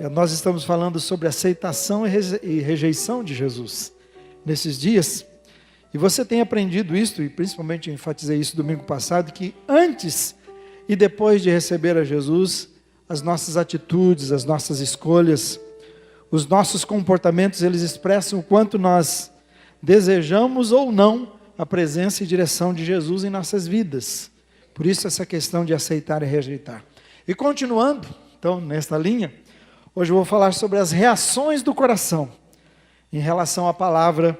Nós estamos falando sobre aceitação e rejeição de Jesus nesses dias. E você tem aprendido isso, e principalmente eu enfatizei isso domingo passado, que antes e depois de receber a Jesus, as nossas atitudes, as nossas escolhas, os nossos comportamentos, eles expressam o quanto nós desejamos ou não a presença e direção de Jesus em nossas vidas. Por isso essa questão de aceitar e rejeitar. E continuando, então, nesta linha, hoje eu vou falar sobre as reações do coração em relação à palavra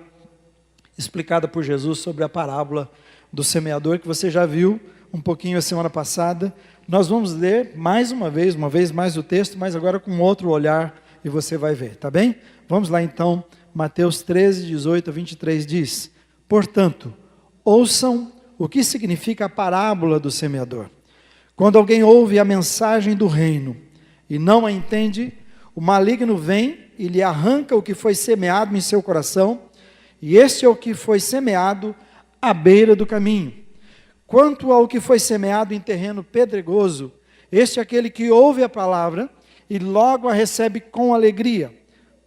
explicada por Jesus sobre a parábola do semeador, que você já viu um pouquinho a semana passada. Nós vamos ler mais uma vez mais o texto, mas agora com outro olhar, e você vai ver, tá bem? Vamos lá então, Mateus 13, 18 a 23 diz: portanto, ouçam o que significa a parábola do semeador. Quando alguém ouve a mensagem do reino e não a entende, o maligno vem e lhe arranca o que foi semeado em seu coração, e este é o que foi semeado à beira do caminho. Quanto ao que foi semeado em terreno pedregoso, este é aquele que ouve a palavra e logo a recebe com alegria.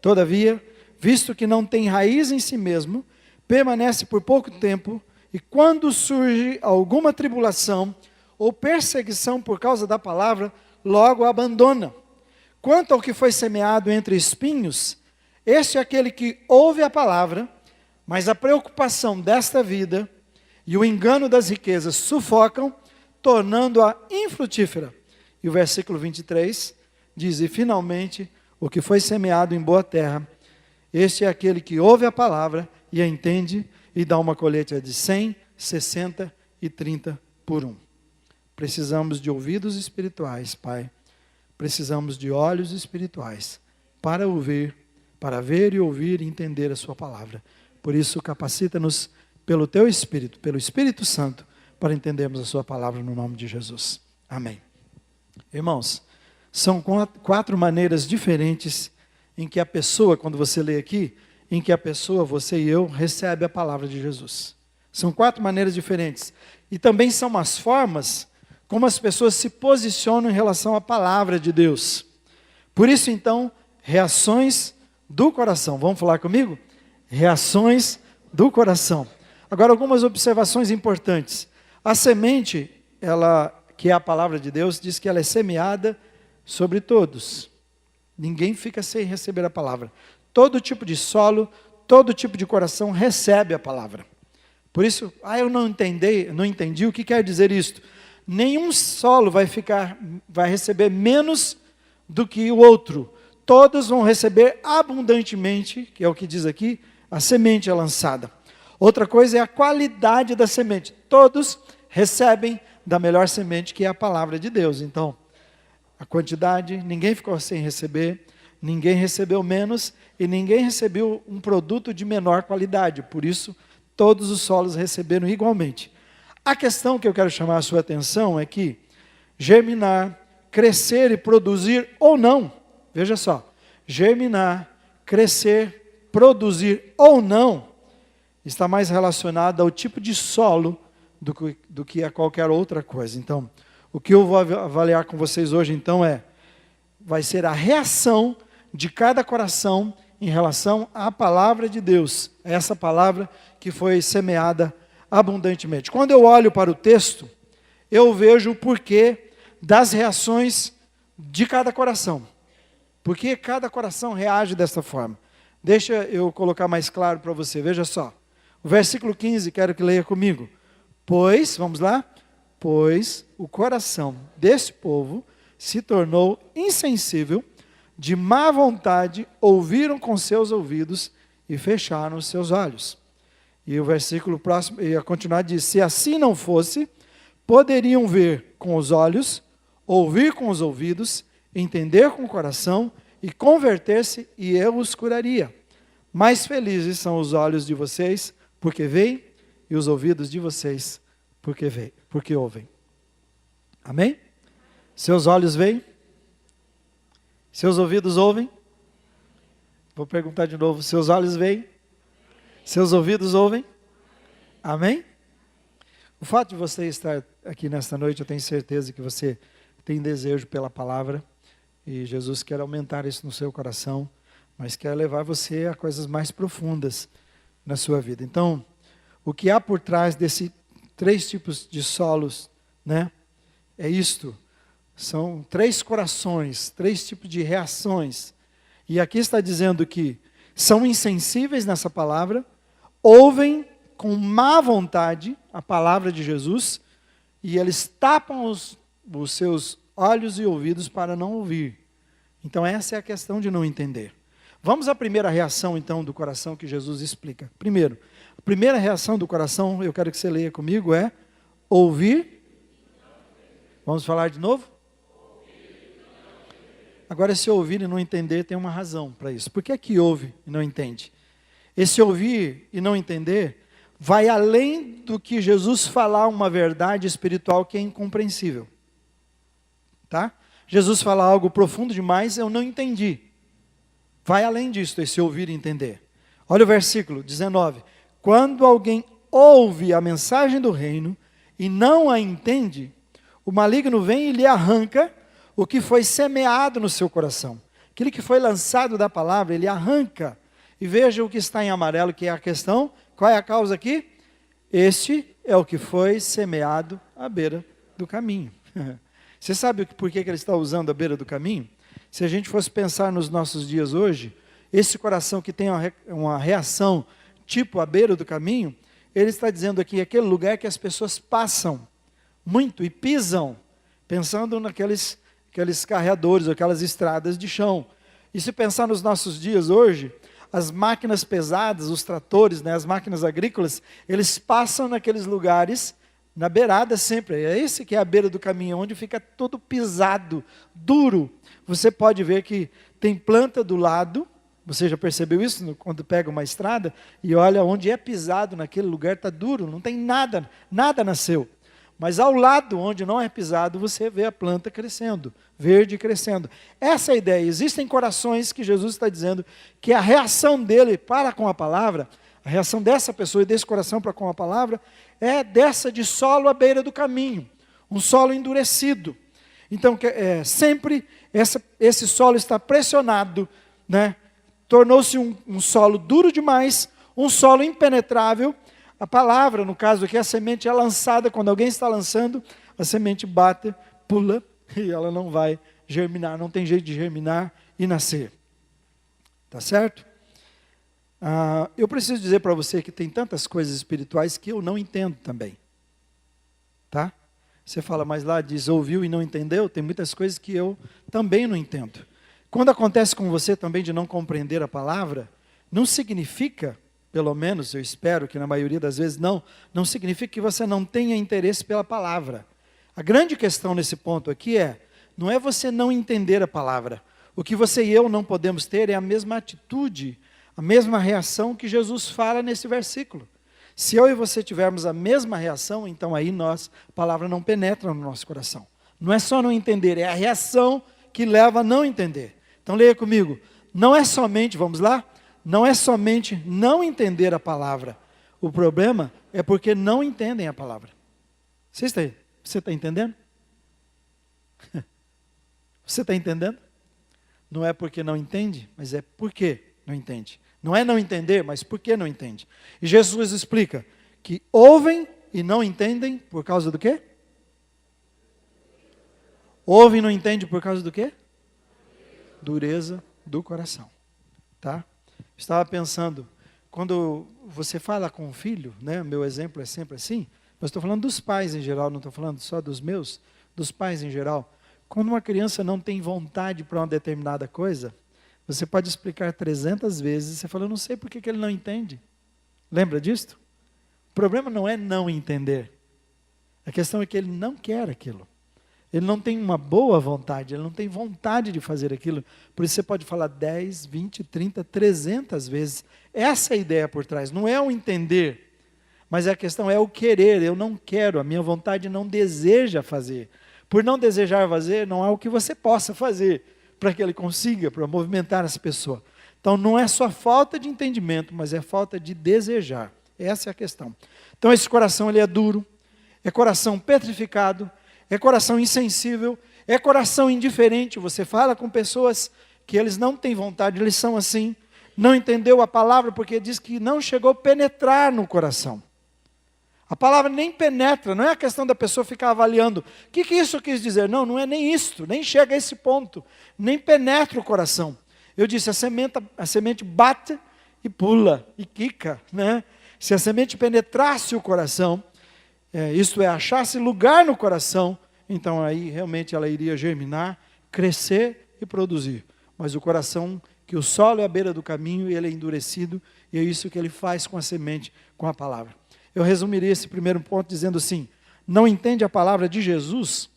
Todavia, visto que não tem raiz em si mesmo, permanece por pouco tempo, e quando surge alguma tribulação ou perseguição por causa da palavra, logo a abandona. Quanto ao que foi semeado entre espinhos, este é aquele que ouve a palavra, mas a preocupação desta vida e o engano das riquezas sufocam, tornando-a infrutífera. E o versículo 23 diz: e finalmente, o que foi semeado em boa terra, este é aquele que ouve a palavra e a entende, e dá uma colheita de 100, 60 e 30 por um. Precisamos de ouvidos espirituais, Pai. Precisamos de olhos espirituais para ouvir, para ver e ouvir e entender a sua palavra. Por isso, capacita-nos pelo Teu Espírito, pelo Espírito Santo, para entendermos a sua palavra no nome de Jesus. Amém. Irmãos, são 4 maneiras diferentes em que a pessoa, quando você lê aqui, em que a pessoa, você e eu, recebe a palavra de Jesus. São 4 maneiras diferentes. E também são as formas como as pessoas se posicionam em relação à palavra de Deus. Por isso, então, reações do coração. Vamos falar comigo? Reações do coração. Agora, algumas observações importantes. A semente, que é a palavra de Deus, diz que ela é semeada sobre todos. Ninguém fica sem receber a palavra. Todo tipo de solo, todo tipo de coração recebe a palavra. Por isso, eu não entendi o que quer dizer isto. Nenhum solo vai receber menos do que o outro. Todos vão receber abundantemente, que é o que diz aqui, a semente é lançada. Outra coisa é a qualidade da semente. Todos recebem da melhor semente, que é a palavra de Deus. Então, a quantidade, ninguém ficou sem receber, ninguém recebeu menos e ninguém recebeu um produto de menor qualidade. Por isso, todos os solos receberam igualmente. A questão que eu quero chamar a sua atenção é que germinar, crescer e produzir ou não, veja só, germinar, crescer, produzir ou não, está mais relacionado ao tipo de solo do que a qualquer outra coisa. Então, o que eu vou avaliar com vocês hoje, então, vai ser a reação de cada coração em relação à palavra de Deus, essa palavra que foi semeada abundantemente. Quando eu olho para o texto, eu vejo o porquê das reações de cada coração. Por que cada coração reage dessa forma? Deixa eu colocar mais claro para você, veja só. O versículo 15, quero que leia comigo. Pois, vamos lá? Pois o coração desse povo se tornou insensível, de má vontade, ouviram com seus ouvidos e fecharam os seus olhos. E o versículo próximo, e a continuar diz: se assim não fosse, poderiam ver com os olhos, ouvir com os ouvidos, entender com o coração e converter-se, e eu os curaria. Mais felizes são os olhos de vocês, porque veem, e os ouvidos de vocês, porque ouvem. Amém? Seus olhos veem? Seus ouvidos ouvem? Vou perguntar de novo, seus olhos veem? Seus ouvidos ouvem? Amém? O fato de você estar aqui nesta noite, eu tenho certeza que você tem desejo pela palavra. E Jesus quer aumentar isso no seu coração, mas quer levar você a coisas mais profundas na sua vida. Então, o que há por trás desses 3 tipos de solos, né? É isto. São 3 corações, 3 tipos de reações. E aqui está dizendo que são insensíveis nessa palavra, ouvem com má vontade a palavra de Jesus, e eles tapam os seus olhos e ouvidos para não ouvir. Então essa é a questão de não entender. Vamos à primeira reação então do coração que Jesus explica. Primeiro, a primeira reação do coração, eu quero que você leia comigo, é ouvir. Vamos falar de novo? Agora, esse ouvir e não entender tem uma razão para isso. Por que é que ouve e não entende? Esse ouvir e não entender vai além do que Jesus falar uma verdade espiritual que é incompreensível. Tá? Jesus fala algo profundo demais, eu não entendi. Vai além disso, esse ouvir e entender. Olha o versículo 19. Quando alguém ouve a mensagem do reino e não a entende, o maligno vem e lhe arranca o que foi semeado no seu coração. Aquilo que foi lançado da palavra, ele arranca. E veja o que está em amarelo, que é a questão. Qual é a causa aqui? Este é o que foi semeado à beira do caminho. Você sabe por que ele está usando a beira do caminho? Se a gente fosse pensar nos nossos dias hoje, esse coração que tem uma reação tipo à beira do caminho, ele está dizendo aqui, aquele lugar que as pessoas passam muito e pisam, pensando naqueles carreadores, aquelas estradas de chão. E se pensar nos nossos dias hoje, as máquinas pesadas, os tratores, né, as máquinas agrícolas, eles passam naqueles lugares, na beirada sempre. É esse que é a beira do caminho, onde fica todo pisado, duro. Você pode ver que tem planta do lado, você já percebeu isso quando pega uma estrada, e olha onde é pisado naquele lugar, está duro, não tem nada, nada nasceu. Mas ao lado, onde não é pisado, você vê a planta crescendo, verde crescendo. Essa é a ideia. Existem corações que Jesus está dizendo que a reação dele para com a palavra, a reação dessa pessoa e desse coração para com a palavra, é dessa de solo à beira do caminho, um solo endurecido. Então, sempre esse solo está pressionado, né? Tornou-se um solo duro demais, um solo impenetrável. A palavra, no caso aqui, a semente é lançada, quando alguém está lançando, a semente bate, pula, e ela não vai germinar, não tem jeito de germinar e nascer. Tá certo? Eu preciso dizer para você que tem tantas coisas espirituais que eu não entendo também. Tá? Você fala, mas lá diz, ouviu e não entendeu, tem muitas coisas que eu também não entendo. Quando acontece com você também de não compreender a palavra, não significa, pelo menos eu espero que na maioria das vezes não significa que você não tenha interesse pela palavra. A grande questão nesse ponto aqui não é você não entender a palavra. O que você e eu não podemos ter é a mesma atitude, a mesma reação que Jesus fala nesse versículo. Se eu e você tivermos a mesma reação, então aí a palavra não penetra no nosso coração. Não é só não entender, é a reação que leva a não entender. Então leia comigo, não é somente, vamos lá? Não é somente não entender a palavra. O problema é porque não entendem a palavra. Você está entendendo? Você está entendendo? Não é porque não entende, mas é porque não entende. Não é não entender, mas por que não entende? E Jesus explica que ouvem e não entendem por causa do quê? Ouvem e não entendem por causa do quê? Dureza do coração. Tá? Estava pensando, quando você fala com um filho, né, meu exemplo é sempre assim, mas estou falando dos pais em geral, não estou falando só dos meus, dos pais em geral. Quando uma criança não tem vontade para uma determinada coisa, você pode explicar 300 vezes, você fala, eu não sei por que ele não entende. Lembra disso? O problema não é não entender. A questão é que ele não quer aquilo. Ele não tem uma boa vontade, ele não tem vontade de fazer aquilo. Por isso você pode falar 10, 20, 30, 300 vezes. Essa é a ideia por trás, não é o entender. Mas a questão é o querer, eu não quero, a minha vontade não deseja fazer. Por não desejar fazer, não há o que você possa fazer para que ele consiga, para movimentar essa pessoa. Então não é só falta de entendimento, mas é falta de desejar. Essa é a questão. Então esse coração ele é duro, é coração petrificado, é coração insensível, É coração indiferente. Você fala com pessoas que eles não têm vontade, eles são assim. Não entendeu a palavra porque diz que não chegou a penetrar no coração. A palavra nem penetra, não é a questão da pessoa ficar avaliando. O que isso quis dizer? Não, não é nem isto, nem chega a esse ponto. Nem penetra o coração. Eu disse, a semente bate e pula, e quica, né? Se a semente penetrasse o coração, isto é, achasse lugar no coração, então aí realmente ela iria germinar, crescer e produzir. Mas o coração, que o solo é à beira do caminho, e ele é endurecido, e é isso que ele faz com a semente, com a palavra. Eu resumiria esse primeiro ponto dizendo assim, não entende a palavra de Jesus,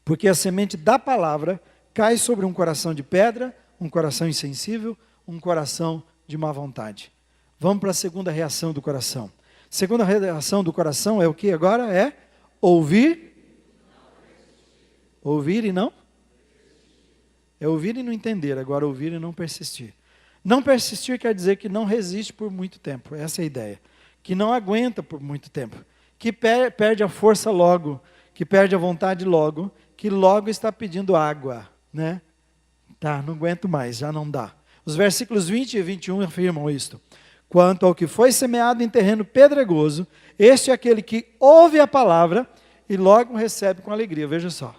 porque a semente da palavra cai sobre um coração de pedra, um coração insensível, um coração de má vontade. Vamos para a segunda reação do coração. Segunda reação do coração é o que agora? É ouvir. Ouvir e não? É ouvir e não entender, agora ouvir e não persistir. Não persistir quer dizer que não resiste por muito tempo, essa é a ideia. Que não aguenta por muito tempo, que perde a força logo, que perde a vontade logo, que logo está pedindo água, né? Tá, não aguento mais, já não dá. Os versículos 20 e 21 afirmam isto. Quanto ao que foi semeado em terreno pedregoso, este é aquele que ouve a palavra e logo recebe com alegria. Veja só,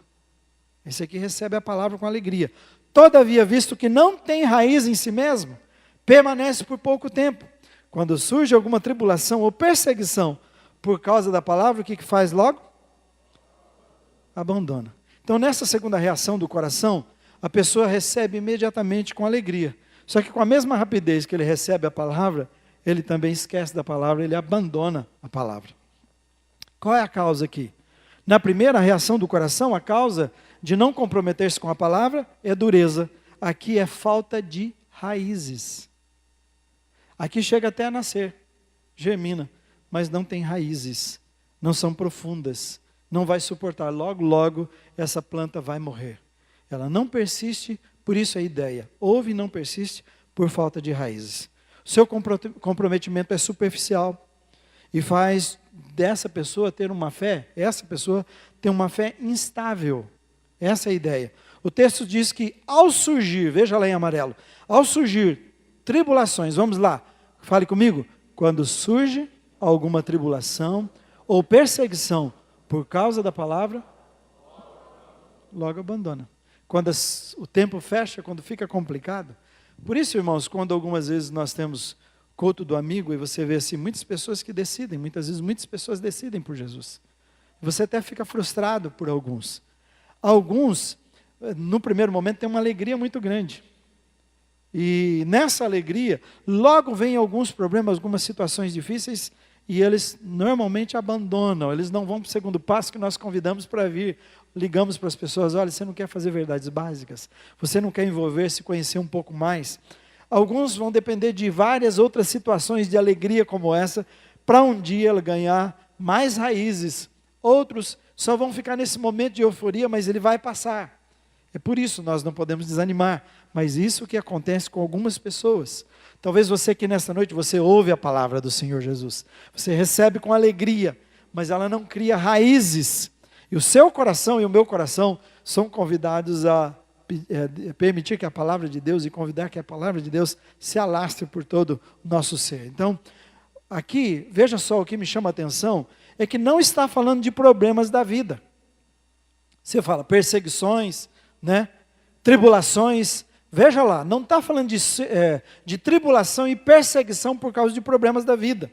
esse aqui recebe a palavra com alegria. Todavia, visto que não tem raiz em si mesmo, permanece por pouco tempo. Quando surge alguma tribulação ou perseguição por causa da palavra, o que faz logo? Abandona. Então, nessa segunda reação do coração, a pessoa recebe imediatamente com alegria. Só que com a mesma rapidez que ele recebe a palavra, ele também esquece da palavra, ele abandona a palavra. Qual é a causa aqui? Na primeira reação do coração, a causa de não comprometer-se com a palavra é dureza. Aqui é falta de raízes. Aqui chega até a nascer, germina, mas não tem raízes, não são profundas, não vai suportar. Logo, logo, essa planta vai morrer. Ela não persiste, por isso a ideia. Ouve e não persiste por falta de raízes. O seu comprometimento é superficial e faz dessa pessoa ter uma fé, essa pessoa tem uma fé instável. Essa é a ideia. O texto diz que ao surgir, veja lá em amarelo, ao surgir tribulações, vamos lá, fale comigo. Quando surge alguma tribulação ou perseguição por causa da palavra, logo abandona. Quando o tempo fecha, quando fica complicado. Por isso, irmãos, quando algumas vezes nós temos culto do amigo e você vê assim, muitas pessoas que decidem, muitas vezes muitas pessoas decidem por Jesus. Você até fica frustrado por alguns. Alguns, no primeiro momento, têm uma alegria muito grande. E nessa alegria, logo vem alguns problemas, algumas situações difíceis, e eles normalmente abandonam, eles não vão para o segundo passo que nós convidamos para vir. Ligamos para as pessoas, olha, você não quer fazer verdades básicas, você não quer envolver-se, conhecer um pouco mais. Alguns vão depender de várias outras situações de alegria como essa, para um dia ela ganhar mais raízes. Outros só vão ficar nesse momento de euforia, mas ele vai passar. É por isso nós não podemos desanimar, mas isso que acontece com algumas pessoas. Talvez você que nesta noite, você ouve a palavra do Senhor Jesus, você recebe com alegria, mas ela não cria raízes. E o seu coração e o meu coração são convidados a permitir que a palavra de Deus e convidar que a palavra de Deus se alastre por todo o nosso ser. Então, aqui, veja só, o que me chama a atenção é que não está falando de problemas da vida. Você fala perseguições, né? Tribulações. Veja lá, não está falando de tribulação e perseguição por causa de problemas da vida.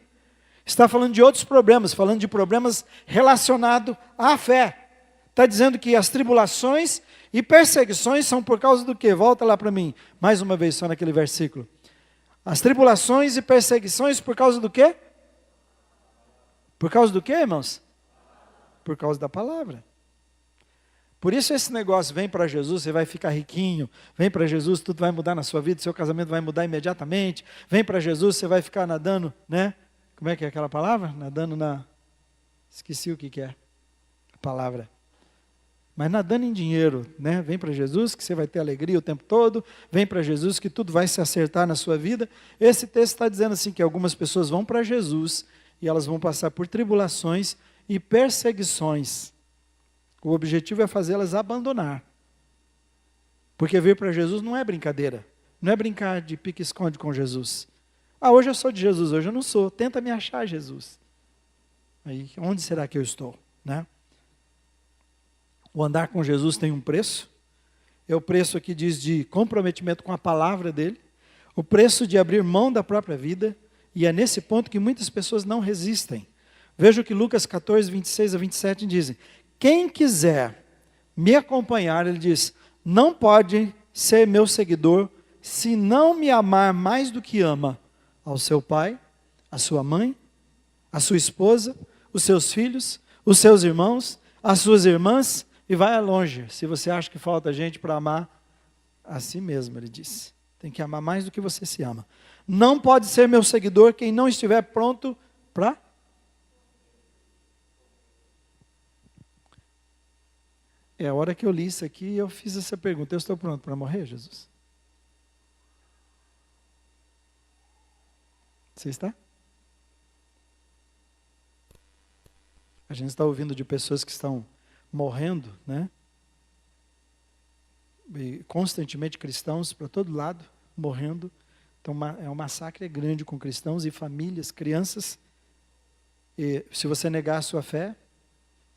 Está falando de outros problemas, falando de problemas relacionados à fé. Está dizendo que as tribulações e perseguições são por causa do quê? Volta lá para mim, mais uma vez só naquele versículo. As tribulações e perseguições por causa do quê? Por causa do quê, irmãos? Por causa da palavra. Por isso esse negócio, vem para Jesus, você vai ficar riquinho, vem para Jesus, tudo vai mudar na sua vida, seu casamento vai mudar imediatamente, vem para Jesus, você vai ficar nadando, né? Como é que é aquela palavra? Nadando na... Esqueci o que é a palavra. Mas nadando em dinheiro, né? Vem para Jesus que você vai ter alegria o tempo todo, vem para Jesus que tudo vai se acertar na sua vida. Esse texto está dizendo assim que algumas pessoas vão para Jesus e elas vão passar por tribulações e perseguições. O objetivo é fazê-las abandonar. Porque vir para Jesus não é brincadeira. Não é brincar de pique-esconde com Jesus. Ah, hoje eu sou de Jesus, hoje eu não sou. Tenta me achar, Jesus. Aí, onde será que eu estou? Né? O andar com Jesus tem um preço. É o preço que diz de comprometimento com a palavra dele. O preço de abrir mão da própria vida. E é nesse ponto que muitas pessoas não resistem. Veja o que Lucas 14, 26 a 27 dizem. Quem quiser me acompanhar, ele diz, não pode ser meu seguidor se não me amar mais do que ama ao seu pai, a sua mãe, a sua esposa, os seus filhos, os seus irmãos, as suas irmãs, e vai longe, se você acha que falta gente para amar a si mesmo, ele diz. Tem que amar mais do que você se ama. Não pode ser meu seguidor quem não estiver pronto para... É a hora que eu li isso aqui, eu fiz essa pergunta. Eu estou pronto para morrer, Jesus? Você está? A gente está ouvindo de pessoas que estão morrendo, né? E constantemente cristãos para todo lado, morrendo. Então é um massacre grande com cristãos e famílias, crianças. E se você negar a sua fé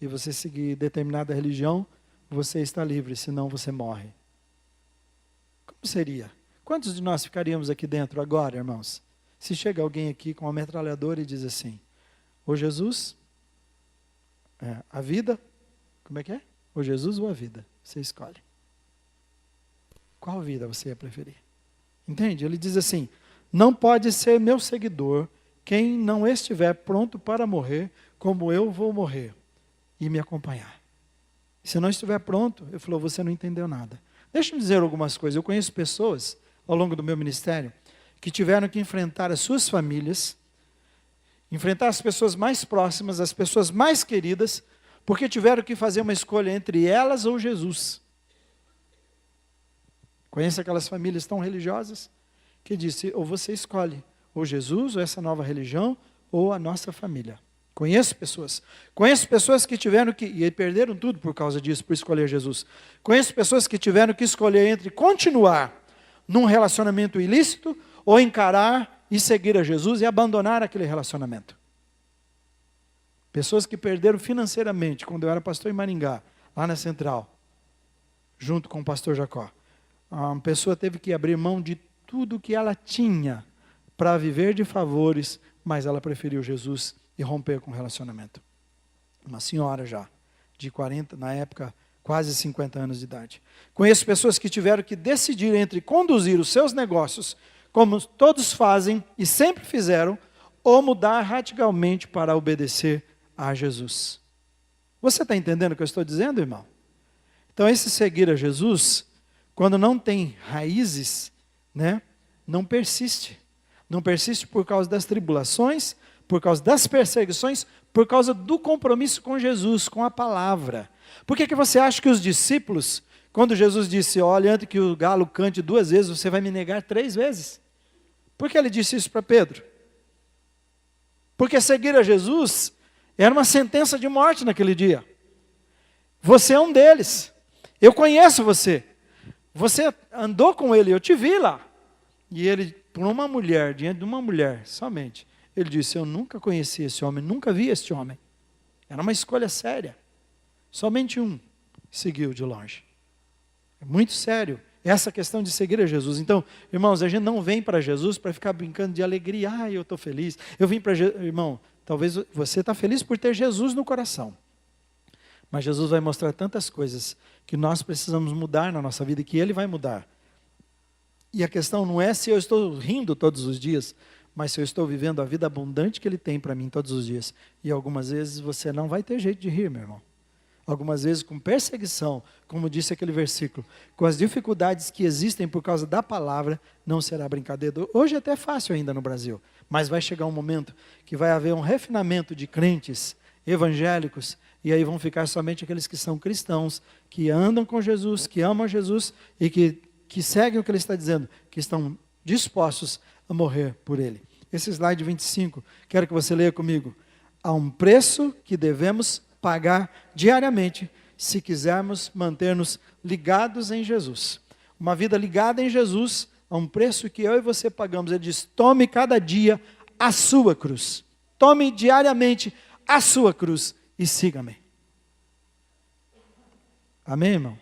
e você seguir determinada religião, você está livre, senão você morre. Como seria? Quantos de nós ficaríamos aqui dentro agora, irmãos? Se chega alguém aqui com uma metralhadora e diz assim, ô Jesus, a vida, como é que é? Ou Jesus ou a vida? Você escolhe. Qual vida você ia preferir? Entende? Ele diz assim, não pode ser meu seguidor quem não estiver pronto para morrer, como eu vou morrer, e me acompanhar. Se não estiver pronto, ele falou, você não entendeu nada. Deixa eu dizer algumas coisas. Eu conheço pessoas, ao longo do meu ministério, que tiveram que enfrentar as suas famílias, enfrentar as pessoas mais próximas, as pessoas mais queridas, porque tiveram que fazer uma escolha entre elas ou Jesus. Conhece aquelas famílias tão religiosas que disse, ou você escolhe, ou Jesus, ou essa nova religião, ou a nossa família. Conheço pessoas que tiveram que, e perderam tudo por causa disso, por escolher Jesus. Conheço pessoas que tiveram que escolher entre continuar num relacionamento ilícito, ou encarar e seguir a Jesus e abandonar aquele relacionamento. Pessoas que perderam financeiramente, quando eu era pastor em Maringá, lá na Central, junto com o pastor Jacó. Uma pessoa teve que abrir mão de tudo que ela tinha para viver de favores, mas ela preferiu Jesus e romper com o relacionamento. Uma senhora já, de 40, na época, quase 50 anos de idade. Conheço pessoas que tiveram que decidir entre conduzir os seus negócios, como todos fazem e sempre fizeram, ou mudar radicalmente para obedecer a Jesus. Você está entendendo o que eu estou dizendo, irmão? Então, esse seguir a Jesus, quando não tem raízes, né, não persiste. Não persiste por causa das tribulações, por causa das perseguições, por causa do compromisso com Jesus, com a palavra. Por que você acha que os discípulos, quando Jesus disse, olha, antes que o galo cante 2 vezes, você vai me negar 3 vezes? Por que ele disse isso para Pedro? Porque seguir a Jesus era uma sentença de morte naquele dia. Você é um deles. Eu conheço você. Você andou com ele, eu te vi lá. E ele, por uma mulher, diante de uma mulher somente, ele disse, eu nunca conheci esse homem, nunca vi este homem. Era uma escolha séria. Somente um seguiu de longe. É muito sério essa questão de seguir a Jesus. Então, irmãos, a gente não vem para Jesus para ficar brincando de alegria. Ah, eu estou feliz. Eu vim para Jesus. Irmão, talvez você está feliz por ter Jesus no coração. Mas Jesus vai mostrar tantas coisas que nós precisamos mudar na nossa vida e que Ele vai mudar. E a questão não é se eu estou rindo todos os dias, mas se eu estou vivendo a vida abundante que Ele tem para mim todos os dias. E algumas vezes você não vai ter jeito de rir, meu irmão. Algumas vezes com perseguição, como disse aquele versículo, com as dificuldades que existem por causa da palavra, não será brincadeira. Hoje é até fácil ainda no Brasil, mas vai chegar um momento que vai haver um refinamento de crentes evangélicos, e aí vão ficar somente aqueles que são cristãos, que andam com Jesus, que amam Jesus, e que seguem o que Ele está dizendo, que estão dispostos a morrer por Ele. Esse slide 25, quero que você leia comigo. Há um preço que devemos pagar diariamente se quisermos manter-nos ligados em Jesus. Uma vida ligada em Jesus, a um preço que eu e você pagamos. Ele diz, tome cada dia a sua cruz. Tome diariamente a sua cruz e siga-me. Amém, irmão?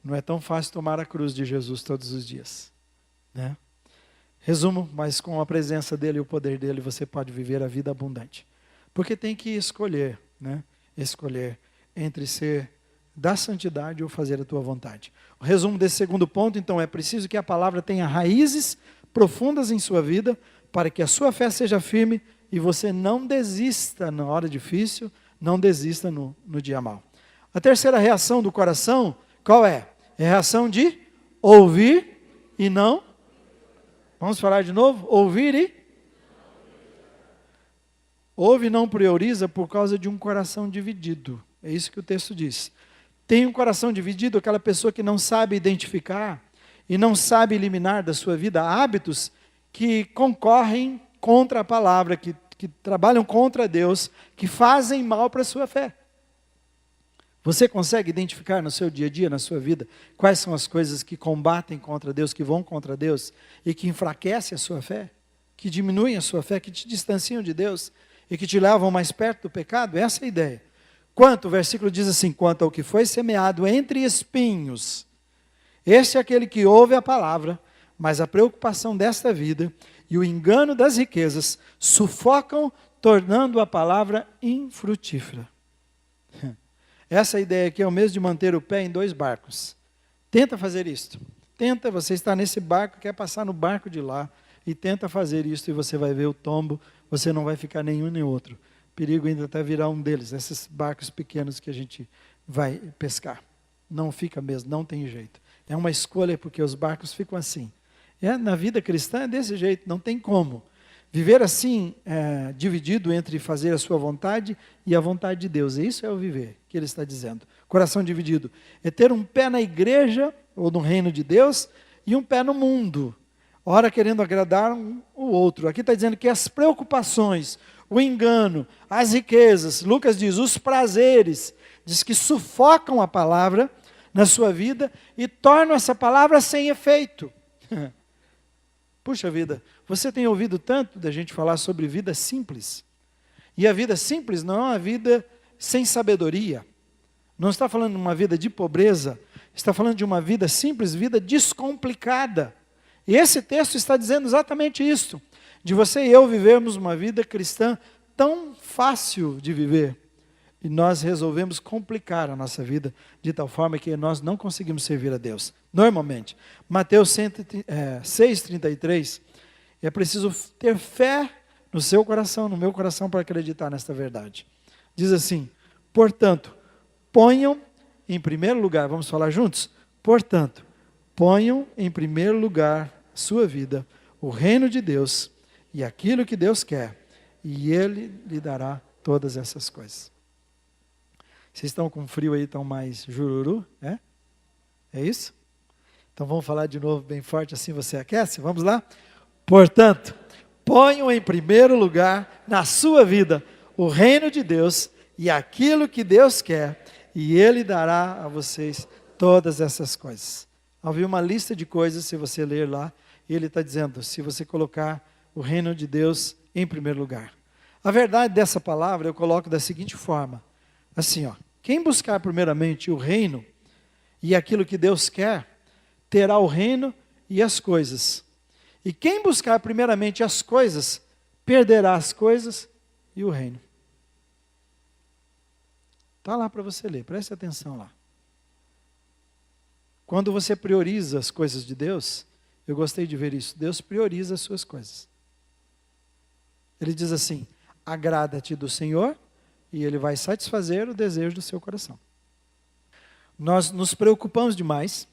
Não é tão fácil tomar a cruz de Jesus todos os dias, né? Resumo, mas com a presença dele e o poder dele, você pode viver a vida abundante. Porque tem que escolher, né? Escolher entre ser da santidade ou fazer a tua vontade. O resumo desse segundo ponto, então, é preciso que a palavra tenha raízes profundas em sua vida, para que a sua fé seja firme e você não desista na hora difícil, não desista no dia mau. A terceira reação do coração, qual é? É a reação de ouvir e não. Vamos falar de novo? Ouvir e? Ouve e não prioriza por causa de um coração dividido. É isso que o texto diz. Tem um coração dividido, aquela pessoa que não sabe identificar e não sabe eliminar da sua vida hábitos que concorrem contra a palavra, que trabalham contra Deus, que fazem mal para a sua fé. Você consegue identificar no seu dia a dia, na sua vida, quais são as coisas que combatem contra Deus, que vão contra Deus e que enfraquecem a sua fé, que diminuem a sua fé, que te distanciam de Deus e que te levam mais perto do pecado? Essa é a ideia. O versículo diz assim, quanto ao que foi semeado entre espinhos, este é aquele que ouve a palavra, mas a preocupação desta vida e o engano das riquezas sufocam, tornando a palavra infrutífera. Essa ideia aqui é o mesmo de manter o pé em dois barcos. Tenta fazer isto. Tenta, você está nesse barco, quer passar no barco de lá, e tenta fazer isto, e você vai ver o tombo, você não vai ficar nenhum nem outro. Perigo ainda até virar um deles, esses barcos pequenos que a gente vai pescar. Não fica mesmo, não tem jeito. É uma escolha, porque os barcos ficam assim. Na vida cristã é desse jeito, não tem como. Viver assim, dividido entre fazer a sua vontade e a vontade de Deus. Isso é o viver, que ele está dizendo. Coração dividido é ter um pé na igreja, ou no reino de Deus, e um pé no mundo. Ora querendo agradar o outro. Aqui está dizendo que as preocupações, o engano, as riquezas, Lucas diz, os prazeres, diz que sufocam a palavra na sua vida e tornam essa palavra sem efeito. Puxa vida, você tem ouvido tanto da gente falar sobre vida simples. E a vida simples não é uma vida sem sabedoria. Não está falando de uma vida de pobreza, está falando de uma vida simples, vida descomplicada. E esse texto está dizendo exatamente isso. De você e eu vivermos uma vida cristã tão fácil de viver. E nós resolvemos complicar a nossa vida de tal forma que nós não conseguimos servir a Deus. Normalmente. Mateus 6,33. É preciso ter fé no seu coração, no meu coração, para acreditar nesta verdade. Diz assim, portanto, ponham em primeiro lugar, vamos falar juntos? Portanto, ponham em primeiro lugar a sua vida, o reino de Deus e aquilo que Deus quer, e Ele lhe dará todas essas coisas. Vocês estão com frio aí, estão mais jururu? É isso? Então vamos falar de novo bem forte, assim você aquece? Vamos lá? Portanto, ponham em primeiro lugar na sua vida o reino de Deus e aquilo que Deus quer, e Ele dará a vocês todas essas coisas. Havia uma lista de coisas, se você ler lá, e Ele está dizendo, se você colocar o reino de Deus em primeiro lugar. A verdade dessa palavra eu coloco da seguinte forma, assim, quem buscar primeiramente o reino e aquilo que Deus quer, terá o reino e as coisas. E quem buscar primeiramente as coisas, perderá as coisas e o reino. Está lá para você ler, preste atenção lá. Quando você prioriza as coisas de Deus, eu gostei de ver isso, Deus prioriza as suas coisas. Ele diz assim, agrada-te do Senhor, e Ele vai satisfazer o desejo do seu coração. Nós nos preocupamos demais,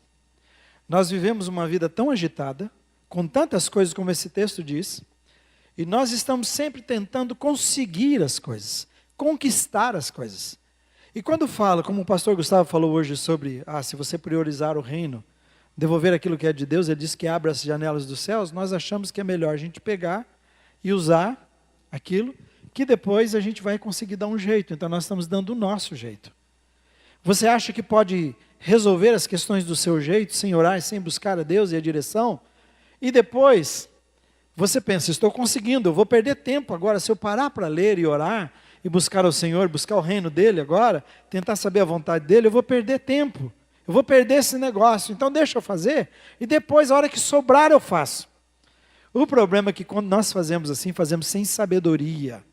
nós vivemos uma vida tão agitada, com tantas coisas como esse texto diz, e nós estamos sempre tentando conseguir as coisas, conquistar as coisas. E quando fala, como o pastor Gustavo falou hoje sobre, se você priorizar o reino, devolver aquilo que é de Deus, ele diz que abre as janelas dos céus, nós achamos que é melhor a gente pegar e usar aquilo, que depois a gente vai conseguir dar um jeito, então nós estamos dando o nosso jeito. Você acha que pode resolver as questões do seu jeito, sem orar e sem buscar a Deus e a direção? E depois, você pensa, estou conseguindo, eu vou perder tempo agora, se eu parar para ler e orar, e buscar ao Senhor, buscar o reino dele agora, tentar saber a vontade dele, eu vou perder tempo, eu vou perder esse negócio, então deixa eu fazer, e depois, a hora que sobrar, eu faço. O problema é que quando nós fazemos assim, fazemos sem sabedoria,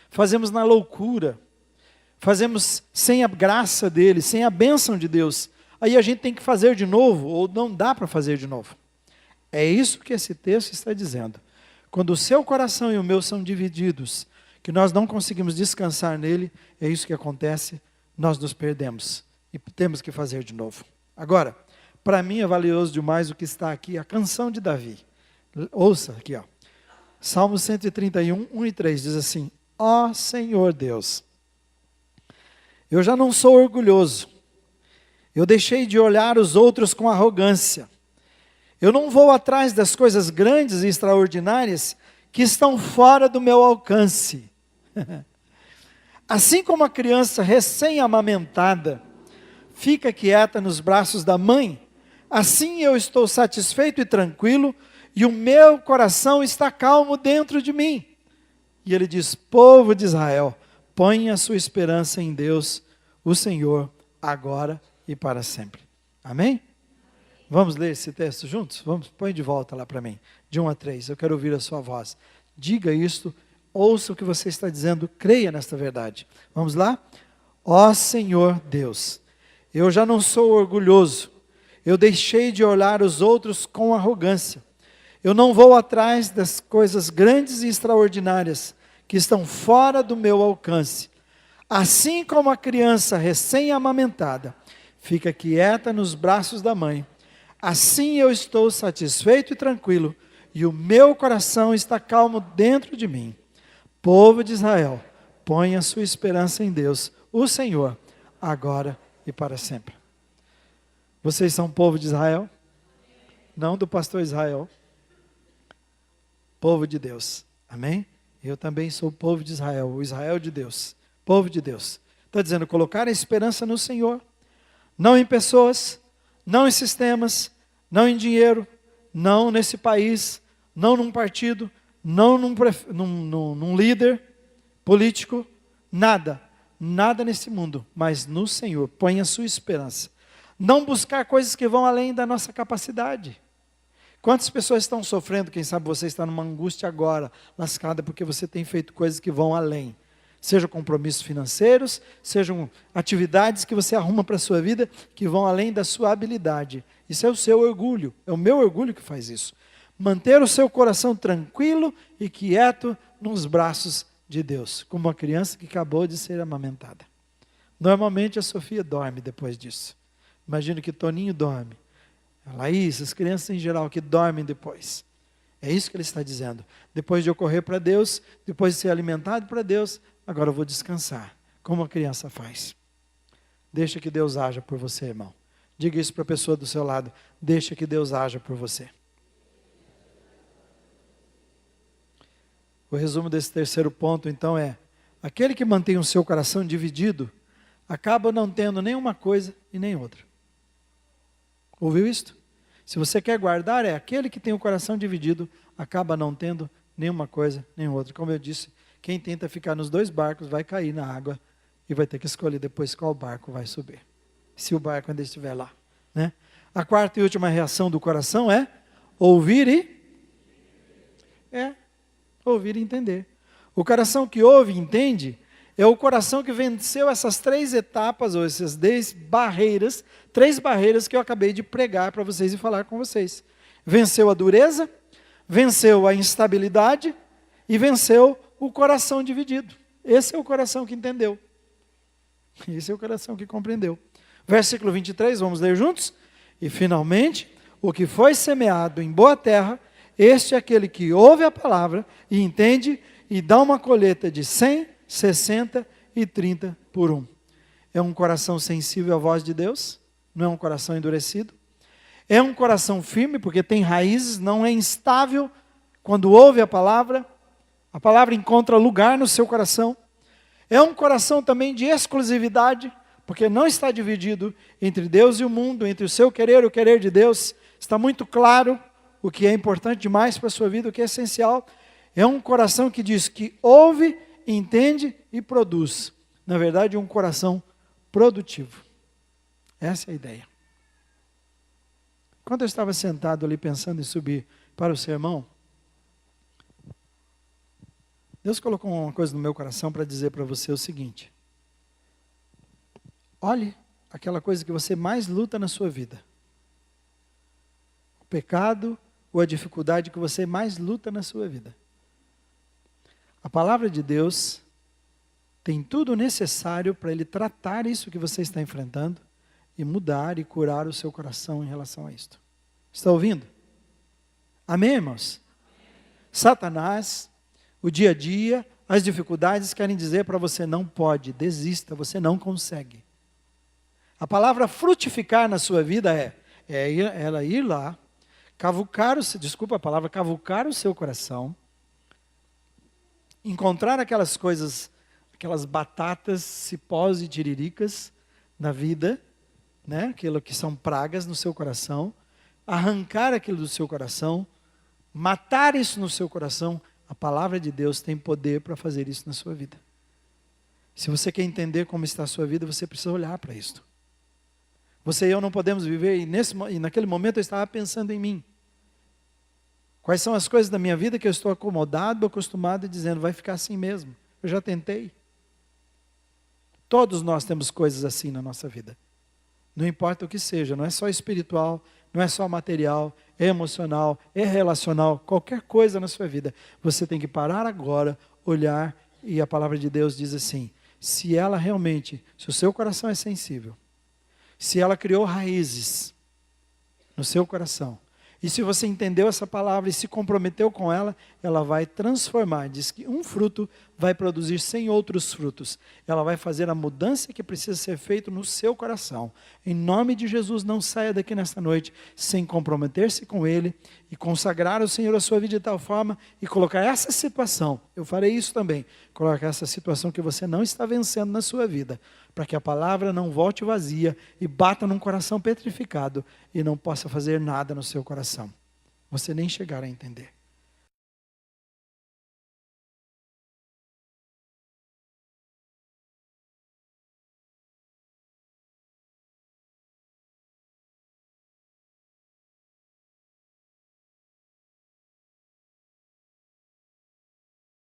fazemos na loucura, fazemos sem a graça dele, sem a bênção de Deus, aí a gente tem que fazer de novo, ou não dá para fazer de novo. É isso que esse texto está dizendo. Quando o seu coração e o meu são divididos, que nós não conseguimos descansar nele, é isso que acontece, nós nos perdemos e temos que fazer de novo. Agora, para mim é valioso demais o que está aqui, a canção de Davi. Ouça aqui, ó. Salmo 131, 1 e 3 diz assim: ó Senhor Deus, eu já não sou orgulhoso, eu deixei de olhar os outros com arrogância, eu não vou atrás das coisas grandes e extraordinárias que estão fora do meu alcance. Assim como a criança recém-amamentada fica quieta nos braços da mãe, assim eu estou satisfeito e tranquilo, e o meu coração está calmo dentro de mim. E ele diz: povo de Israel, põe a sua esperança em Deus, o Senhor, agora e para sempre. Amém? Vamos ler esse texto juntos? Põe de volta lá para mim, de 1 a 3, eu quero ouvir a sua voz. Diga isto, ouça o que você está dizendo, creia nesta verdade. Vamos lá? Ó Senhor Deus, eu já não sou orgulhoso, eu deixei de olhar os outros com arrogância, eu não vou atrás das coisas grandes e extraordinárias que estão fora do meu alcance. Assim como a criança recém-amamentada fica quieta nos braços da mãe, assim eu estou satisfeito e tranquilo, e o meu coração está calmo dentro de mim. Povo de Israel, põe a sua esperança em Deus, o Senhor, agora e para sempre. Vocês são povo de Israel? Não do pastor Israel. Povo de Deus. Amém? Eu também sou povo de Israel, o Israel de Deus. Povo de Deus. Está dizendo, colocar a esperança no Senhor, não em pessoas, não em sistemas, não em dinheiro, não nesse país, não num partido, não num líder político, nada nesse mundo, mas no Senhor. Põe a sua esperança. Não buscar coisas que vão além da nossa capacidade. Quantas pessoas estão sofrendo? Quem sabe você está numa angústia agora, lascada, porque você tem feito coisas que vão além. Sejam compromissos financeiros, sejam atividades que você arruma para a sua vida, que vão além da sua habilidade. Isso é o seu orgulho, é o meu orgulho que faz isso. Manter o seu coração tranquilo e quieto nos braços de Deus, como uma criança que acabou de ser amamentada. Normalmente a Sofia dorme depois disso. Imagino que Toninho dorme. A Laís, as crianças em geral que dormem depois. É isso que ele está dizendo. Depois de eu correr para Deus, depois de ser alimentado para Deus, agora eu vou descansar, como a criança faz. Deixa que Deus haja por você, irmão. Diga isso para a pessoa do seu lado. Deixa que Deus haja por você. O resumo desse terceiro ponto, então, é: aquele que mantém o seu coração dividido, acaba não tendo nenhuma coisa e nem outra. Ouviu isto? Se você quer guardar, é aquele que tem o coração dividido, acaba não tendo nenhuma coisa nem outra. Como eu disse, quem tenta ficar nos dois barcos vai cair na água e vai ter que escolher depois qual barco vai subir. Se o barco ainda estiver lá, né? A quarta e última reação do coração é ouvir ouvir e entender. O coração que ouve e entende é o coração que venceu essas três etapas, ou essas 10 barreiras, 3 barreiras que eu acabei de pregar para vocês e falar com vocês. Venceu a dureza, venceu a instabilidade e venceu o coração dividido. Esse é o coração que entendeu. Esse é o coração que compreendeu. Versículo 23, vamos ler juntos? E finalmente, o que foi semeado em boa terra, este é aquele que ouve a palavra e entende e dá uma colheita de 100, 60 e 30 por 1. É um coração sensível à voz de Deus, não é um coração endurecido. É um coração firme, porque tem raízes, não é instável. Quando ouve a palavra encontra lugar no seu coração. É um coração também de exclusividade, porque não está dividido entre Deus e o mundo, entre o seu querer e o querer de Deus. Está muito claro o que é importante demais para a sua vida, o que é essencial. É um coração que diz que ouve, entende e produz. Na verdade, é um coração produtivo. Essa é a ideia. Quando eu estava sentado ali pensando em subir para o sermão, Deus colocou uma coisa no meu coração para dizer para você o seguinte: olhe aquela coisa que você mais luta na sua vida. O pecado ou a dificuldade que você mais luta na sua vida. A palavra de Deus tem tudo necessário para Ele tratar isso que você está enfrentando e mudar e curar o seu coração em relação a isto. Está ouvindo? Amém, irmãos? Satanás, o dia a dia, as dificuldades querem dizer para você: não pode, desista, você não consegue. A palavra frutificar na sua vida ela ir lá, cavucar o seu coração, encontrar aquelas coisas, aquelas batatas, cipós e tiriricas na vida, né? Aquilo que são pragas no seu coração, arrancar aquilo do seu coração, matar isso no seu coração. A palavra de Deus tem poder para fazer isso na sua vida. Se você quer entender como está a sua vida, você precisa olhar para isto. Você e eu não podemos viver, e naquele momento eu estava pensando em mim. Quais são as coisas da minha vida que eu estou acomodado, acostumado, e dizendo: vai ficar assim mesmo. Eu já tentei. Todos nós temos coisas assim na nossa vida. Não importa o que seja, não é só espiritual, não é só material, é emocional, é relacional, qualquer coisa na sua vida. Você tem que parar agora, olhar, e a palavra de Deus diz assim: se o seu coração é sensível, se ela criou raízes no seu coração, e se você entendeu essa palavra e se comprometeu com ela, ela vai transformar. Diz que um fruto vai produzir 100 outros frutos. Ela vai fazer a mudança que precisa ser feita no seu coração. Em nome de Jesus, não saia daqui nesta noite sem comprometer-se com Ele e consagrar ao Senhor a sua vida de tal forma e colocar essa situação, eu farei isso também, colocar essa situação que você não está vencendo na sua vida, para que a palavra não volte vazia e bata num coração petrificado e não possa fazer nada no seu coração. Você nem chegar a entender.